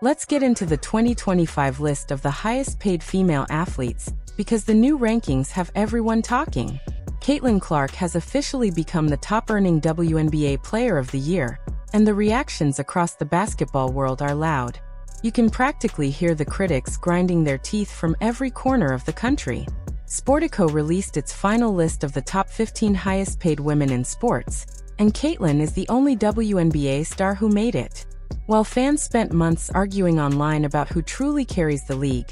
Let's get into the 2025 list of the highest paid female athletes, because the new rankings have everyone talking. Caitlin Clark has officially become the top-earning WNBA Player of the Year, and the reactions across the basketball world are loud. You can practically hear the critics grinding their teeth from every corner of the country. Sportico released its final list of the top 15 highest-paid women in sports, and Caitlin is the only WNBA star who made it. While fans spent months arguing online about who truly carries the league,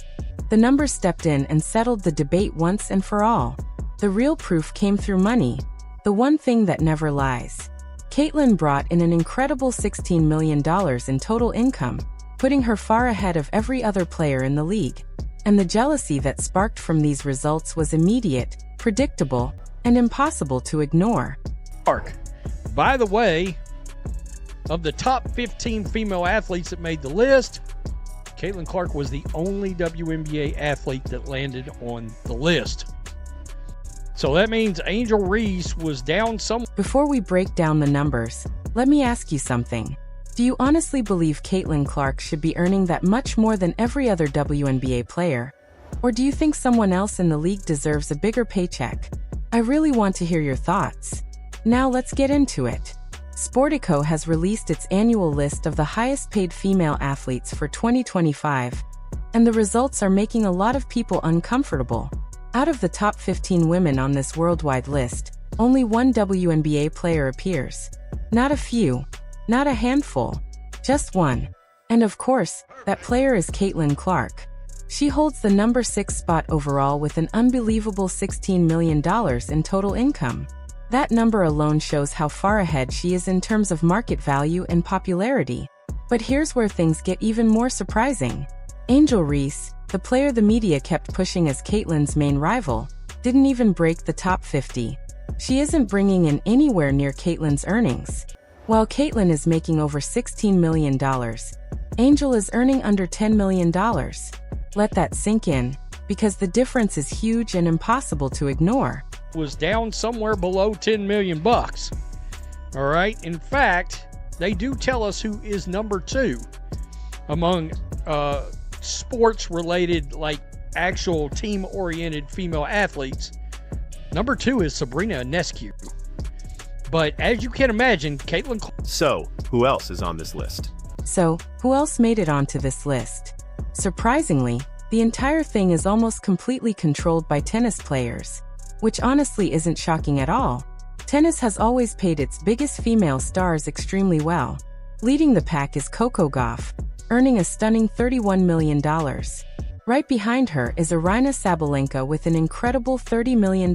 the numbers stepped in and settled the debate once and for all. The real proof came through money, the one thing that never lies. Caitlin brought in an incredible $16 million in total income, putting her far ahead of every other player in the league. And the jealousy that sparked from these results was immediate, predictable, and impossible to ignore. Clark, by the way, of the top 15 female athletes that made the list, Caitlin Clark was the only WNBA athlete that landed on the list. So that means Angel Reese was down somewhere. Before we break down the numbers, let me ask you something. Do you honestly believe Caitlin Clark should be earning that much more than every other WNBA player? Or do you think someone else in the league deserves a bigger paycheck? I really want to hear your thoughts. Now let's get into it. Sportico has released its annual list of the highest-paid female athletes for 2025, and the results are making a lot of people uncomfortable. Out of the top 15 women on this worldwide list, only one WNBA player appears. Not a few, not a handful, just one. And of course, that player is Caitlin Clark. She holds the number 6 spot overall with an unbelievable $16 million in total income. That number alone shows how far ahead she is in terms of market value and popularity. But here's where things get even more surprising. Angel Reese, the player the media kept pushing as Caitlin's main rival, didn't even break the top 50. She isn't bringing in anywhere near Caitlin's earnings. While Caitlin is making over $16 million, Angel is earning under $10 million. Let that sink in, because the difference is huge and impossible to ignore. Was down somewhere below 10 million bucks. All right. In fact, they do tell us who is number 2 among sports related, like actual team oriented female athletes. Number 2 is Sabrina Ionescu. But as you can imagine, Caitlin. So, who else is on this list? So, who else made it onto this list? Surprisingly, the entire thing is almost completely controlled by tennis players. Which honestly isn't shocking at all. Tennis has always paid its biggest female stars extremely well. Leading the pack is Coco Gauff, earning a stunning $31 million. Right behind her is Aryna Sabalenka with an incredible $30 million.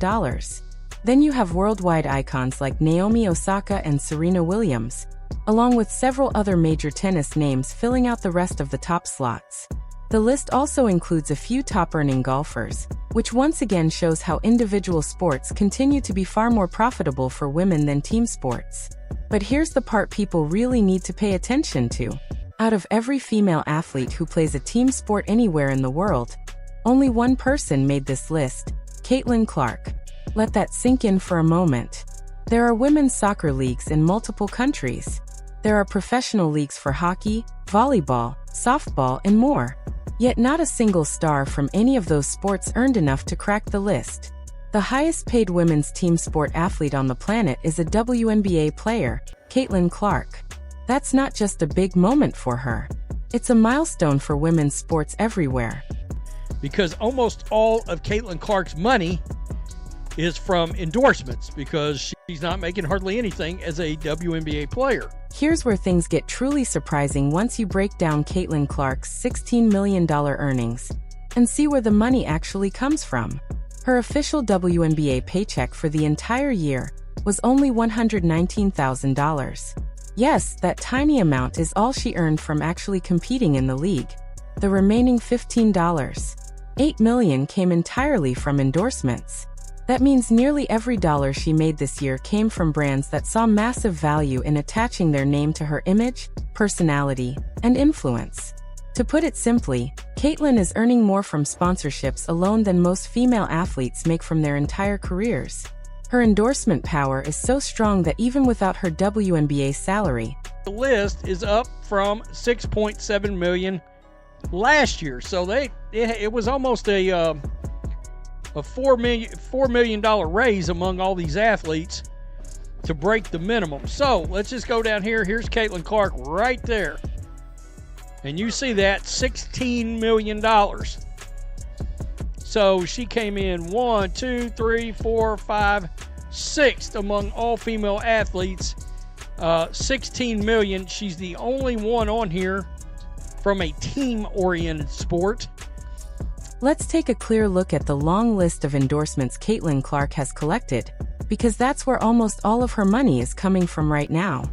Then you have worldwide icons like Naomi Osaka and Serena Williams, along with several other major tennis names filling out the rest of the top slots. The list also includes a few top-earning golfers, which once again shows how individual sports continue to be far more profitable for women than team sports. But here's the part people really need to pay attention to. Out of every female athlete who plays a team sport anywhere in the world, only one person made this list, Caitlin Clark. Let that sink in for a moment. There are women's soccer leagues in multiple countries. There are professional leagues for hockey, volleyball, softball, and more. Yet not a single star from any of those sports earned enough to crack the list. The highest-paid women's team sport athlete on the planet is a WNBA player, Caitlin Clark. That's not just a big moment for her. It's a milestone for women's sports everywhere. Because almost all of Caitlin Clark's money is from endorsements, because she's not making hardly anything as a WNBA player. Here's where things get truly surprising once you break down Caitlin Clark's $16 million earnings and see where the money actually comes from. Her official WNBA paycheck for the entire year was only $119,000. Yes, that tiny amount is all she earned from actually competing in the league. The remaining $8 million came entirely from endorsements. That means nearly every dollar she made this year came from brands that saw massive value in attaching their name to her image, personality, and influence. To put it simply, Caitlin is earning more from sponsorships alone than most female athletes make from their entire careers. Her endorsement power is so strong that even without her WNBA salary, The list is up from 6.7 million last year. So it was almost a $4 million raise among all these athletes to break the minimum. So let's just go down here. Here's Caitlin Clark right there. And you see that $16 million. So she came in 1, 2, 3, 4, 5, 6th among all female athletes. 16 million. She's the only one on here from a team-oriented sport. Let's take a clear look at the long list of endorsements Caitlin Clark has collected, because that's where almost all of her money is coming from right now.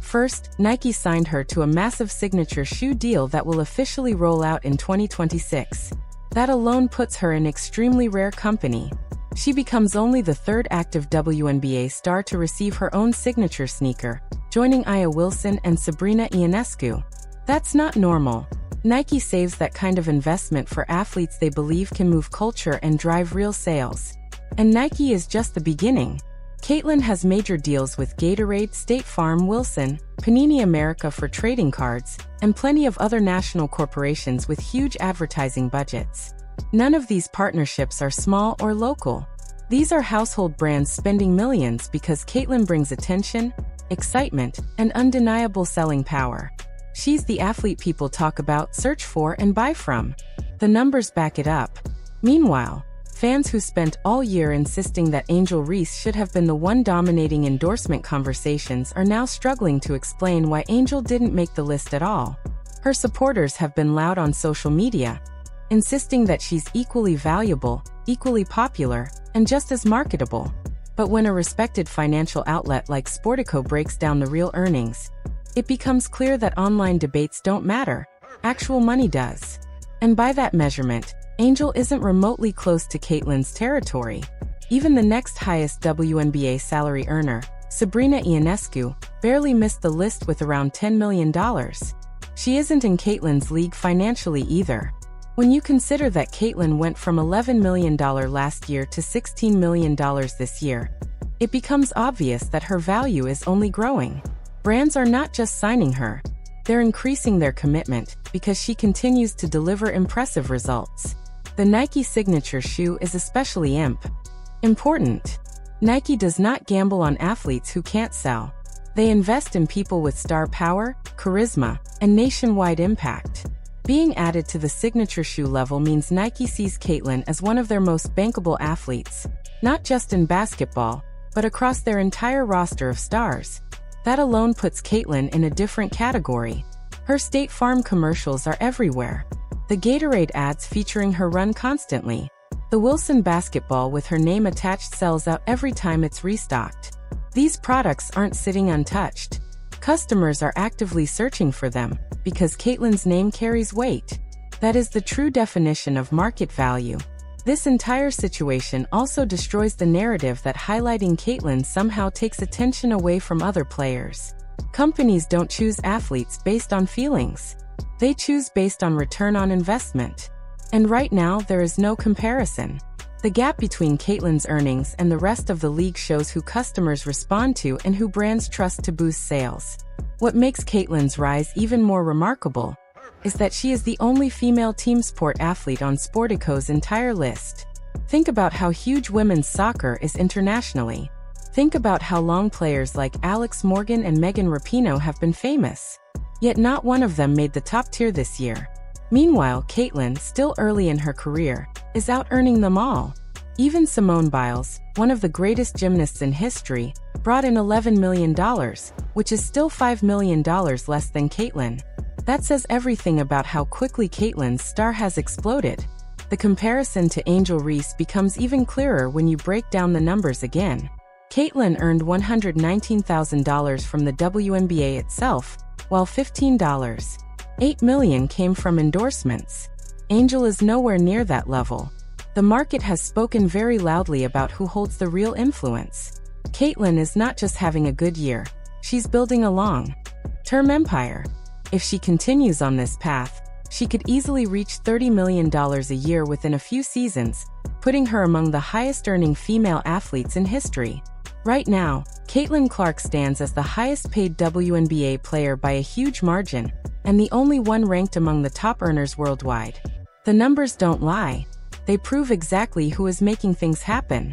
First, Nike signed her to a massive signature shoe deal that will officially roll out in 2026. That alone puts her in extremely rare company. She becomes only the third active WNBA star to receive her own signature sneaker, joining Aya Wilson and Sabrina Ionescu. That's not normal. Nike saves that kind of investment for athletes they believe can move culture and drive real sales. And Nike is just the beginning. Caitlin has major deals with Gatorade, State Farm, Wilson, Panini America for trading cards, and plenty of other national corporations with huge advertising budgets. None of these partnerships are small or local. These are household brands spending millions because Caitlin brings attention, excitement, and undeniable selling power. She's the athlete people talk about, search for, and buy from. The numbers back it up. Meanwhile, fans who spent all year insisting that Angel Reese should have been the one dominating endorsement conversations are now struggling to explain why Angel didn't make the list at all. Her supporters have been loud on social media, insisting that she's equally valuable, equally popular, and just as marketable. But when a respected financial outlet like Sportico breaks down the real earnings, it becomes clear that online debates don't matter. Actual money does. And by that measurement, Angel isn't remotely close to Caitlin's territory. Even the next highest WNBA salary earner, Sabrina Ionescu, barely missed the list with around $10 million. She isn't in Caitlin's league financially either. When you consider that Caitlin went from $11 million last year to $16 million this year, it becomes obvious that her value is only growing. Brands are not just signing her, they're increasing their commitment because she continues to deliver impressive results. The Nike signature shoe is especially important. Nike does not gamble on athletes who can't sell. They invest in people with star power, charisma, and nationwide impact. Being added to the signature shoe level means Nike sees Caitlin as one of their most bankable athletes, not just in basketball, but across their entire roster of stars. That alone puts Caitlin in a different category. Her State Farm commercials are everywhere. The Gatorade ads featuring her run constantly. The Wilson basketball with her name attached sells out every time it's restocked. These products aren't sitting untouched. Customers are actively searching for them because Caitlin's name carries weight. That is the true definition of market value. This entire situation also destroys the narrative that highlighting Caitlin somehow takes attention away from other players. Companies don't choose athletes based on feelings. They choose based on return on investment. And right now there is no comparison. The gap between Caitlin's earnings and the rest of the league shows who customers respond to and who brands trust to boost sales. What makes Caitlin's rise even more remarkable is that she is the only female team sport athlete on Sportico's entire list. Think about how huge women's soccer is internationally. Think about how long players like Alex Morgan and Megan Rapinoe have been famous. Yet not one of them made the top tier this year. Meanwhile, Caitlin, still early in her career, is out-earning them all. Even Simone Biles, one of the greatest gymnasts in history, brought in $11 million, which is still $5 million less than Caitlin. That says everything about how quickly Caitlin's star has exploded. The comparison to Angel Reese becomes even clearer when you break down the numbers again. Caitlin earned $119,000 from the WNBA itself, while $8 million came from endorsements. Angel is nowhere near that level. The market has spoken very loudly about who holds the real influence. Caitlin is not just having a good year, she's building a long-term empire. If she continues on this path, she could easily reach $30 million a year within a few seasons, putting her among the highest-earning female athletes in history. Right now, Caitlin Clark stands as the highest-paid WNBA player by a huge margin, and the only one ranked among the top earners worldwide. The numbers don't lie. They prove exactly who is making things happen.